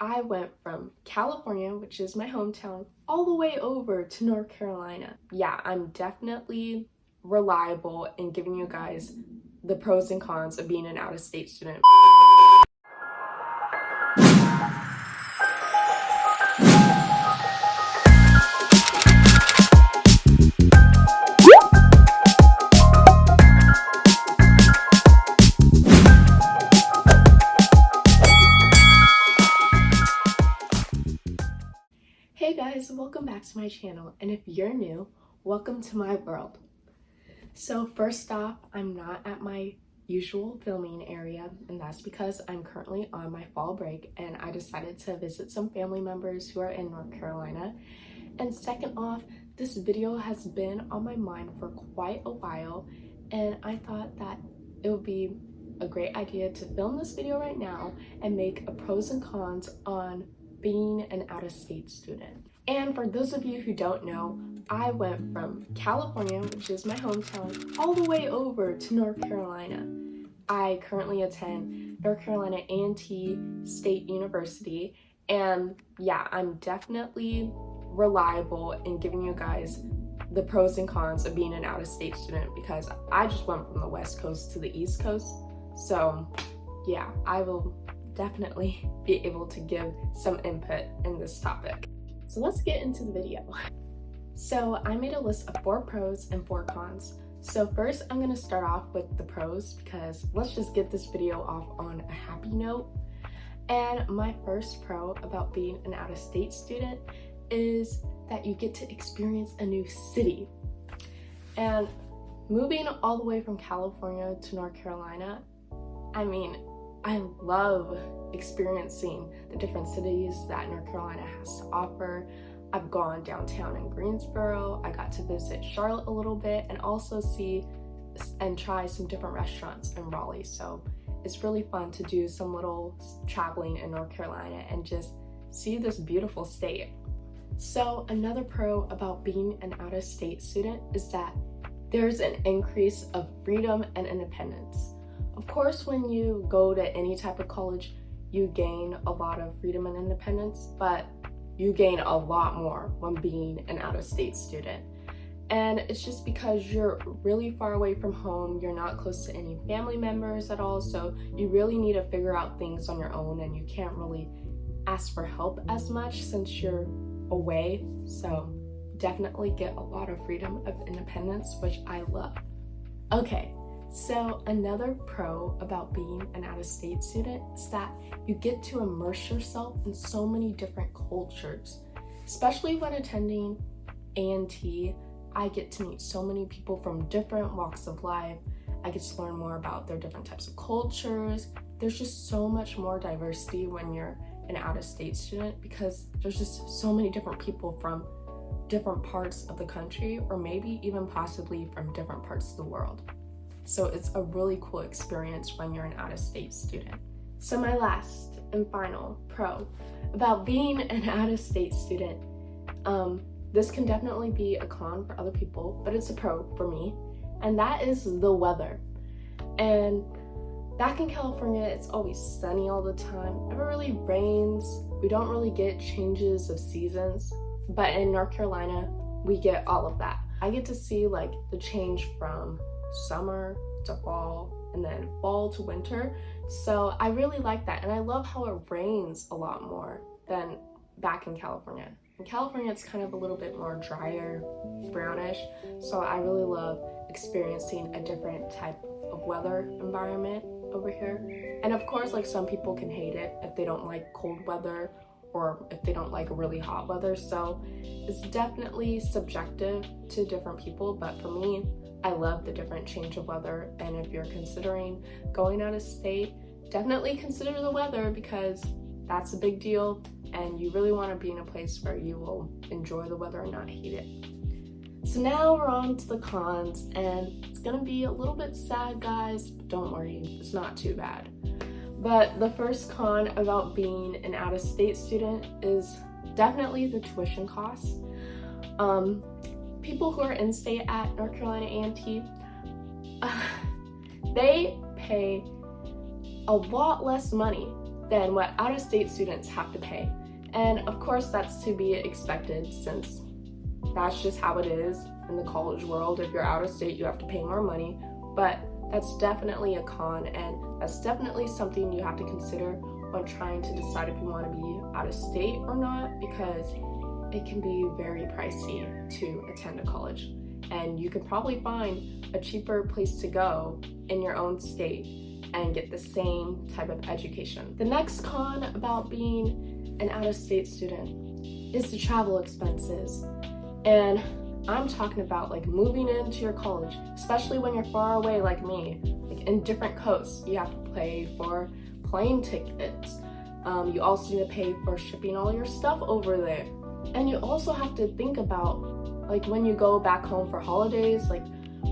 I went from California, which is my hometown, all the way over to North Carolina. Yeah, I'm definitely reliable in giving you guys the pros and cons of being an out-of-state student. Hey guys, welcome back to my channel, and if you're new, welcome to my world. So first off, I'm not at my usual filming area, and that's because I'm currently on my fall break and I decided to visit some family members who are in North Carolina. And second off, this video has been on my mind for quite a while, and I thought that it would be a great idea to film this video right now and make a pros and cons on being an out-of-state student. And for those of you who don't know, I went from California, which is my hometown, all the way over to North Carolina. I currently attend North Carolina A&T State University, and yeah, I'm definitely reliable in giving you guys the pros and cons of being an out-of-state student because I just went from the West Coast to the East Coast. So yeah, I will definitely be able to give some input in this topic. So let's get into the video. So I made a list of 4 pros and 4 cons. So first I'm going to start off with the pros because let's just get this video off on a happy note. And my first pro about being an out-of-state student is that you get to experience a new city. And moving all the way from California to North Carolina, I mean, I love experiencing the different cities that North Carolina has to offer. I've gone downtown in Greensboro. I got to visit Charlotte a little bit and also see and try some different restaurants in Raleigh. So it's really fun to do some little traveling in North Carolina and just see this beautiful state. So another pro about being an out-of-state student is that there's an increase of freedom and independence. Of course, when you go to any type of college, you gain a lot of freedom and independence, but you gain a lot more when being an out-of-state student. And it's just because you're really far away from home, you're not close to any family members at all, so you really need to figure out things on your own and you can't really ask for help as much since you're away. So definitely get a lot of freedom of independence, which I love. Okay. So another pro about being an out-of-state student is that you get to immerse yourself in so many different cultures. Especially when attending A&T, I get to meet so many people from different walks of life. I get to learn more about their different types of cultures. There's just so much more diversity when you're an out-of-state student because there's just so many different people from different parts of the country or maybe even possibly from different parts of the world. So it's a really cool experience when you're an out-of-state student. So my last and final pro about being an out-of-state student, this can definitely be a con for other people, but it's a pro for me, and that is the weather. And back in California, it's always sunny all the time. It never really rains. We don't really get changes of seasons, but in North Carolina, we get all of that. I get to see like the change from summer to fall and then fall to winter, so I really like that. And I love how it rains a lot more than back in California. In California it's kind of a little bit more drier, brownish, so I really love experiencing a different type of weather environment over here. And of course, like, some people can hate it if they don't like cold weather or if they don't like really hot weather, so it's definitely subjective to different people. But for me, I love the different change of weather, and if you're considering going out of state, definitely consider the weather because that's a big deal, and you really want to be in a place where you will enjoy the weather and not hate it. So now we're on to the cons, and it's gonna be a little bit sad, guys, but don't worry, it's not too bad. But the first con about being an out-of-state student is definitely the tuition costs. People who are in-state at North Carolina A&T, they pay a lot less money than what out-of-state students have to pay. And of course that's to be expected, since that's just how it is in the college world. If you're out of state, you have to pay more money, but that's definitely a con, and that's definitely something you have to consider when trying to decide if you want to be out of state or not, because it can be very pricey to attend a college, and you can probably find a cheaper place to go in your own state and get the same type of education. The next con about being an out-of-state student is the travel expenses. And I'm talking about like moving into your college, especially when you're far away like me, like in different coasts. You have to pay for plane tickets. You also need to pay for shipping all your stuff over there. And you also have to think about, like, when you go back home for holidays, like,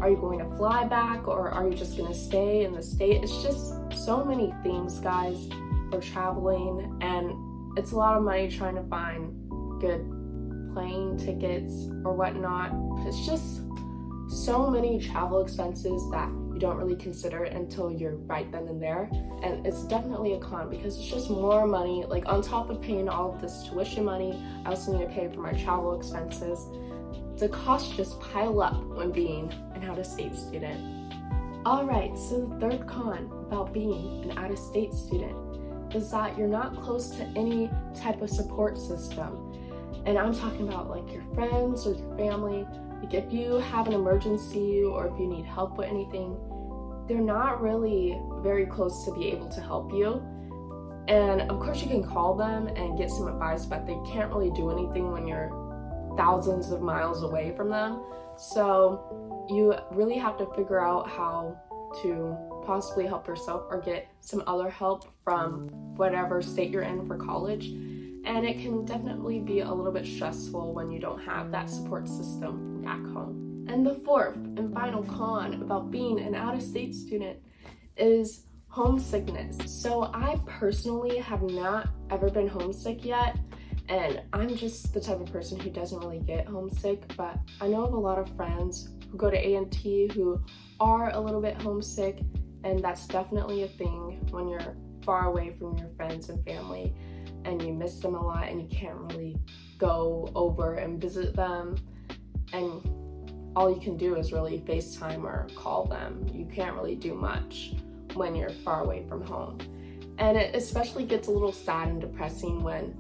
are you going to fly back or are you just going to stay in the state? It's just so many things, guys, for traveling, and it's a lot of money trying to find good plane tickets or whatnot. It's just so many travel expenses that you don't really consider until you're right then and there, and it's definitely a con because it's just more money. Like, on top of paying all of this tuition money, I also need to pay for my travel expenses. The costs just pile up when being an out-of-state student. Alright, so the third con about being an out-of-state student is that you're not close to any type of support system. And I'm talking about like your friends or your family. Like, if you have an emergency or if you need help with anything, they're not really very close to be able to help you. And of course you can call them and get some advice, but they can't really do anything when you're thousands of miles away from them. So you really have to figure out how to possibly help yourself or get some other help from whatever state you're in for college. And it can definitely be a little bit stressful when you don't have that support system back home. And the fourth and final con about being an out-of-state student is homesickness. So I personally have not ever been homesick yet, and I'm just the type of person who doesn't really get homesick, but I know of a lot of friends who go to A&T who are a little bit homesick, and that's definitely a thing when you're far away from your friends and family and you miss them a lot and you can't really go over and visit them, and all you can do is really FaceTime or call them. You can't really do much when you're far away from home. And it especially gets a little sad and depressing when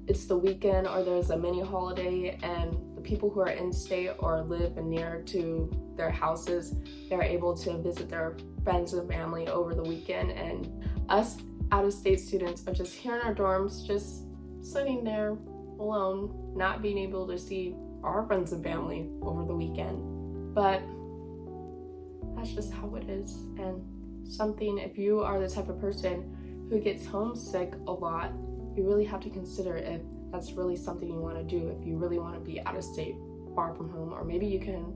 it's the weekend or there's a mini holiday and the people who are in state or live near to their houses, they're able to visit their friends and family over the weekend, and us out-of-state students are just here in our dorms, just sitting there alone, not being able to see our friends and family over the weekend. But that's just how it is, and something, if you are the type of person who gets homesick a lot, you really have to consider if that's really something you want to do, if you really want to be out of state, far from home, or maybe you can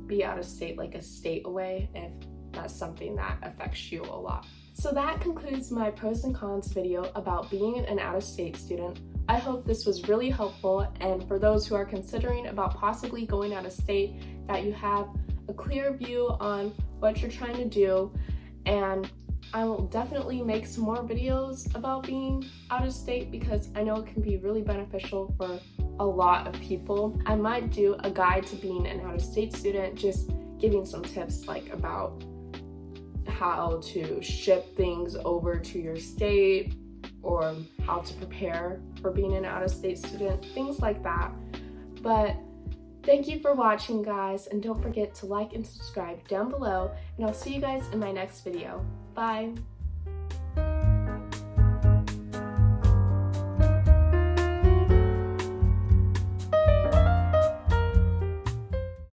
be out of state like a state away if that's something that affects you a lot. So that concludes my pros and cons video about being an out-of-state student. I hope this was really helpful, and for those who are considering about possibly going out of state, that you have a clear view on what you're trying to do. And I will definitely make some more videos about being out of state because I know it can be really beneficial for a lot of people. I might do a guide to being an out-of-state student, just giving some tips like about how to ship things over to your state or how to prepare for being an out-of-state student, things like that. But thank you for watching, guys, and don't forget to like and subscribe down below, and I'll see you guys in my next video. Bye!